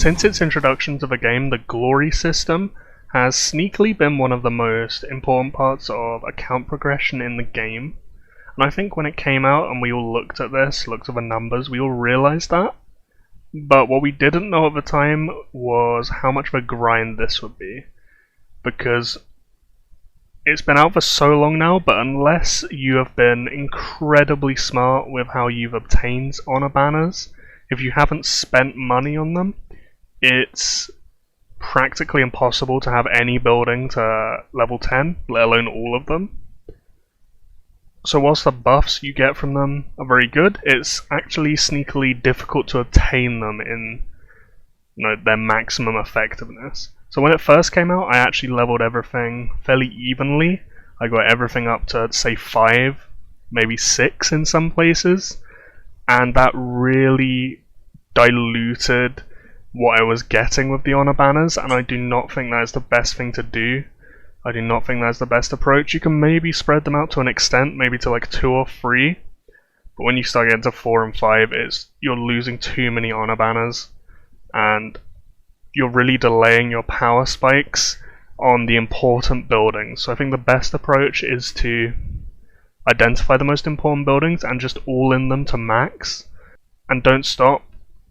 Since its introduction to the game, the glory system has sneakily been one of the most important parts of account progression in the game. And I think when it came out and we all looked at this, looked at the numbers, we all realized that. But what we didn't know at the time was how much of a grind this would be. Because it's been out for so long now, but unless you have been incredibly smart with how you've obtained honor banners, if you haven't spent money on them, it's practically impossible to have any building to level 10, let alone all of them. So whilst the buffs you get from them are very good, it's actually sneakily difficult to obtain them in their maximum effectiveness. So when it first came out, I actually leveled everything fairly evenly. I got everything up to, say, 5, maybe 6 in some places, and that really diluted what I was getting with the honor banners, and I do not think that is the best thing to do. I do not think that's the best approach. You can maybe spread them out to an extent, maybe to like 2 or 3, but when you start getting to 4 and 5, you're losing too many honor banners, and you're really delaying your power spikes on the important buildings. So I think the best approach is to identify the most important buildings and just all in them to max, and don't stop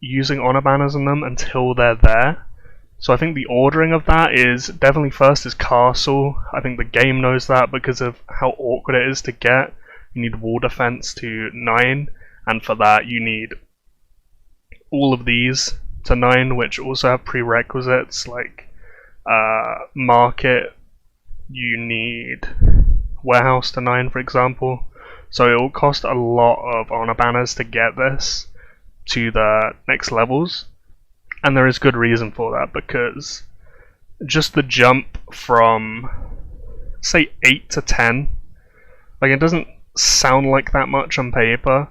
using honor banners on them until they're there. So I think the ordering of that is definitely first is castle. I think the game knows that because of how awkward it is to get. You need wall defense to 9, and for that you need all of these to 9, which also have prerequisites like market. You need warehouse to 9, for example. So it will cost a lot of honor banners to get this to the next levels, and there is good reason for that, because just the jump from, say, 8 to 10, like, it doesn't sound like that much on paper,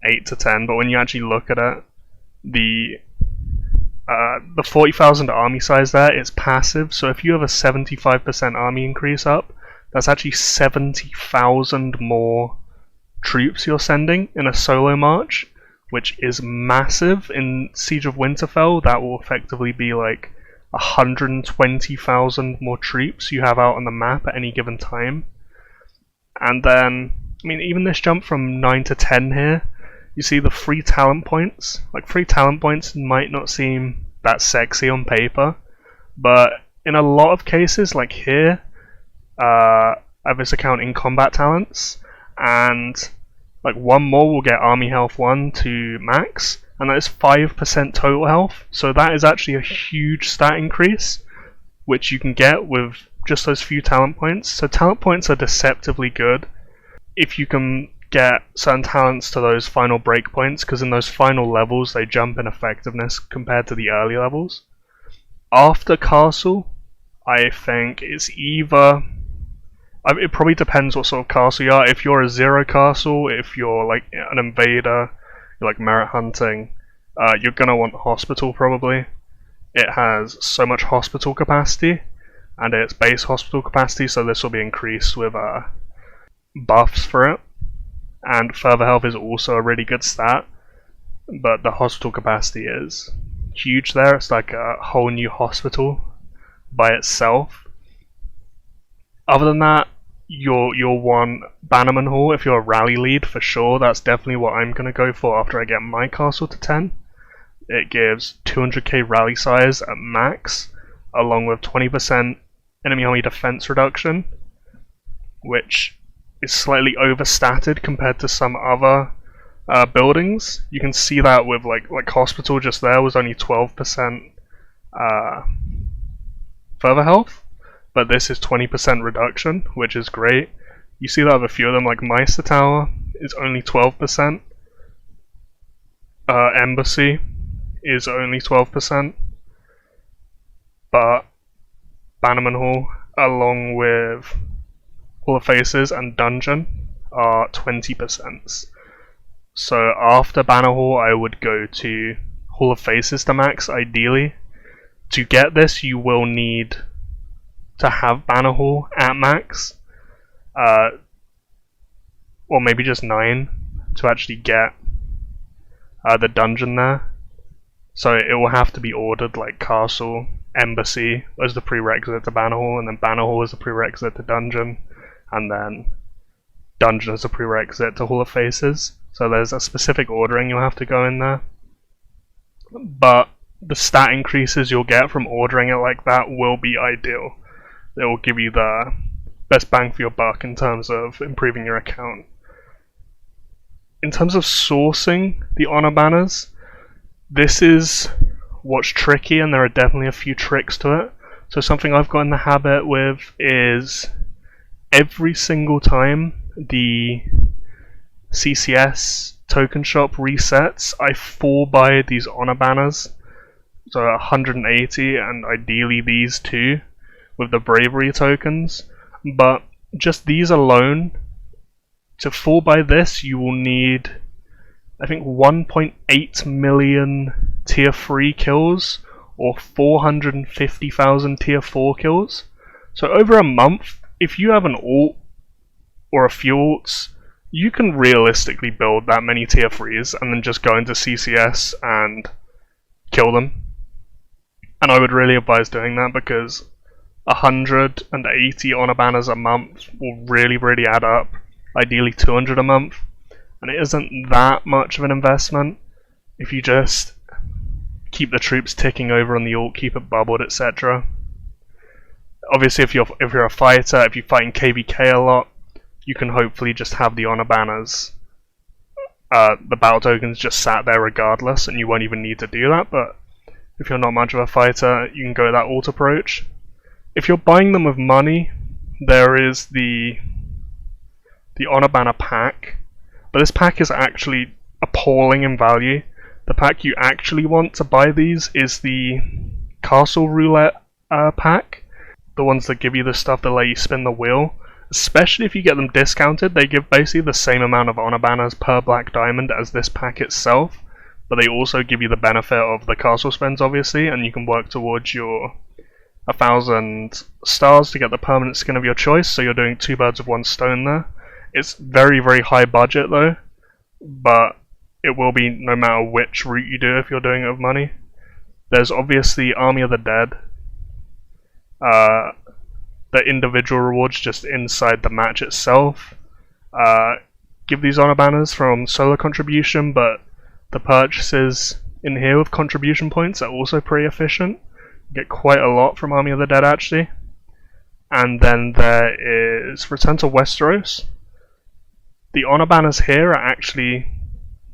8 to 10, but when you actually look at it, the 40,000 army size there is passive, so if you have a 75% army increase up, that's actually 70,000 more troops you're sending in a solo march, which is massive. In Siege of Winterfell, that will effectively be like 120,000 more troops you have out on the map at any given time. And then, I mean, even this jump from 9 to 10 here, you see the free talent points. Like, free talent points might not seem that sexy on paper, but in a lot of cases, like here, I have this account in combat talents, and like one more will get army health 1 to max, and that is 5% total health, so that is actually a huge stat increase, which you can get with just those few talent points. So talent points are deceptively good if you can get certain talents to those final breakpoints, because in those final levels they jump in effectiveness compared to the early levels. After castle, I think it's either... it probably depends what sort of castle you are. If you're a 0 castle, if you're like an invader, you're like merit hunting, you're gonna want hospital probably. It has so much hospital capacity, and it's base hospital capacity, so this will be increased with buffs for it. And further health is also a really good stat, but the hospital capacity is huge there. It's like a whole new hospital by itself. Other than that, you'll want Bannerman Hall if you're a rally lead for sure. That's definitely what I'm going to go for after I get my castle to 10. It gives 200k rally size at max, along with 20% enemy army defense reduction, which is slightly overstated compared to some other buildings. You can see that with like hospital just there was only 12% further health, but this is 20% reduction, which is great. You see that with a few of them, like Meister Tower is only 12%, Embassy is only 12%, but Bannerman Hall, along with Hall of Faces and Dungeon, are 20%. So after Banner Hall, I would go to Hall of Faces to max, ideally. To get this, you will need to have Banner Hall at max, or maybe just 9 to actually get the dungeon there. So it will have to be ordered like Castle, Embassy as the prerequisite to Banner Hall, and then Banner Hall as a prerequisite to Dungeon, and then Dungeon as a prerequisite to Hall of Faces. So there's a specific ordering you'll have to go in there. But the stat increases you'll get from ordering it like that will be ideal. It will give you the best bang for your buck in terms of improving your account. In terms of sourcing the honor banners, this is what's tricky, and there are definitely a few tricks to it. So something I've got in the habit with is every single time the CCS token shop resets, I full buy these honor banners. So 180, and ideally these two with the bravery tokens. But just these alone, to full buy this, you will need, I think, 1.8 million tier 3 kills or 450,000 tier 4 kills. So over a month, if you have an alt or a few alts, you can realistically build that many tier 3s and then just go into CCS and kill them. And I would really advise doing that, because 180 honor banners a month will really add up. Ideally 200 a month, and it isn't that much of an investment if you just keep the troops ticking over on the alt, keep it bubbled, etc. Obviously, if you're a fighter, if you fight in KVK a lot, you can hopefully just have the honor banners, the battle tokens just sat there regardless, and you won't even need to do that. But if you're not much of a fighter, you can go that alt approach. If you're buying them with money, there is the honor banner pack, but this pack is actually appalling in value. The pack you actually want to buy these is the Castle Roulette pack, the ones that give you the stuff that let you spin the wheel. Especially if you get them discounted, they give basically the same amount of honor banners per black diamond as this pack itself, but they also give you the benefit of the castle spins, obviously, and you can work towards your 1,000 stars to get the permanent skin of your choice, so you're doing 2 birds with 1 stone there. It's very high budget though, but it will be no matter which route you do if you're doing it with money. There's obviously Army of the Dead, the individual rewards just inside the match itself. Give these honor banners from solo contribution, but the purchases in here with contribution points are also pretty efficient. You get quite a lot from Army of the Dead actually. And then there is Return to Westeros. The honor banners here are actually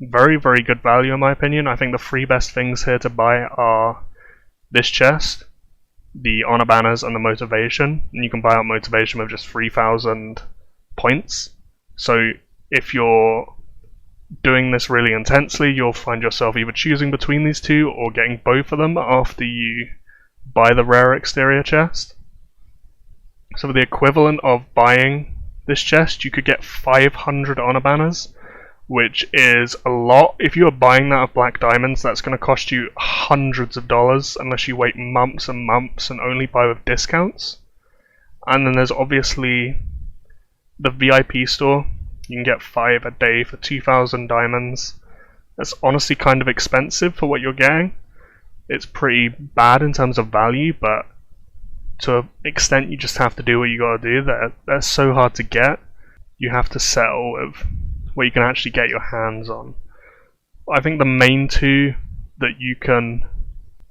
very good value in my opinion. I think the 3 best things here to buy are this chest, the honor banners, and the motivation. And you can buy out motivation with just 3,000 points. So if you're doing this really intensely, you'll find yourself either choosing between these two or getting both of them after you buy the rare exterior chest. So for the equivalent of buying this chest, you could get 500 honor banners, which is a lot. If you are buying that of black diamonds, that's going to cost you hundreds of dollars unless you wait months and months and only buy with discounts. And then there's obviously the VIP store. You can get 5 a day for 2,000 diamonds. That's honestly kind of expensive for what you're getting. It's pretty bad in terms of value, but to an extent you just have to do what you gotta do. They're so hard to get. You have to settle with what you can actually get your hands on. I think the main 2 that you can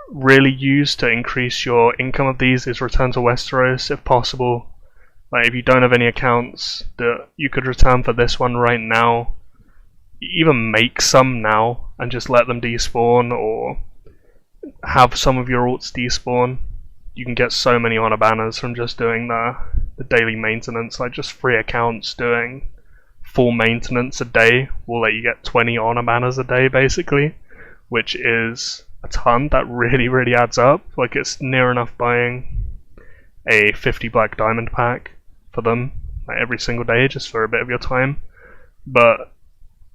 really use to increase your income of these is Return to Westeros if possible. Like if you don't have any accounts that you could return for this one right now, even make some now and just let them despawn, or have some of your alts despawn. You can get so many honor banners from just doing the daily maintenance. Like just 3 accounts doing full maintenance a day will let you get 20 honor banners a day basically, which is a ton. That really adds up. Like it's near enough buying a 50 black diamond pack for them like every single day just for a bit of your time. But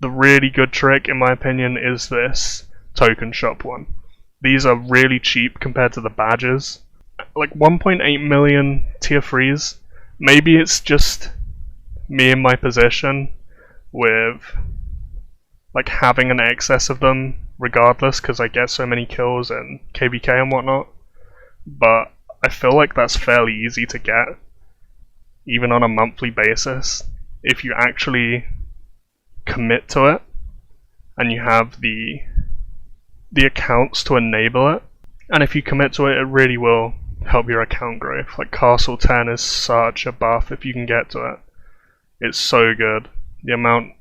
the really good trick in my opinion is this token shop one. These are really cheap compared to the badges. Like 1.8 million tier 3s. Maybe it's just me in my position with like having an excess of them regardless because I get so many kills and KVK and whatnot, but I feel like that's fairly easy to get, even on a monthly basis, if you actually commit to it and you have the accounts to enable it. And if you commit to it, it really will help your account growth. Like Castle 10 is such a buff if you can get to it. It's so good. The amount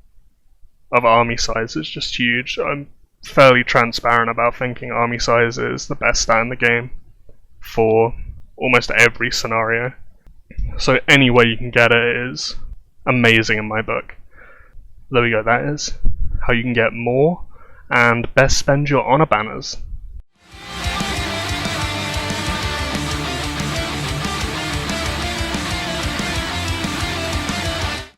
of army size is just huge. I'm fairly transparent about thinking army size is the best stat in the game for almost every scenario. So any way you can get it is amazing in my book. There we go, that is how you can get more and best spend your honor banners.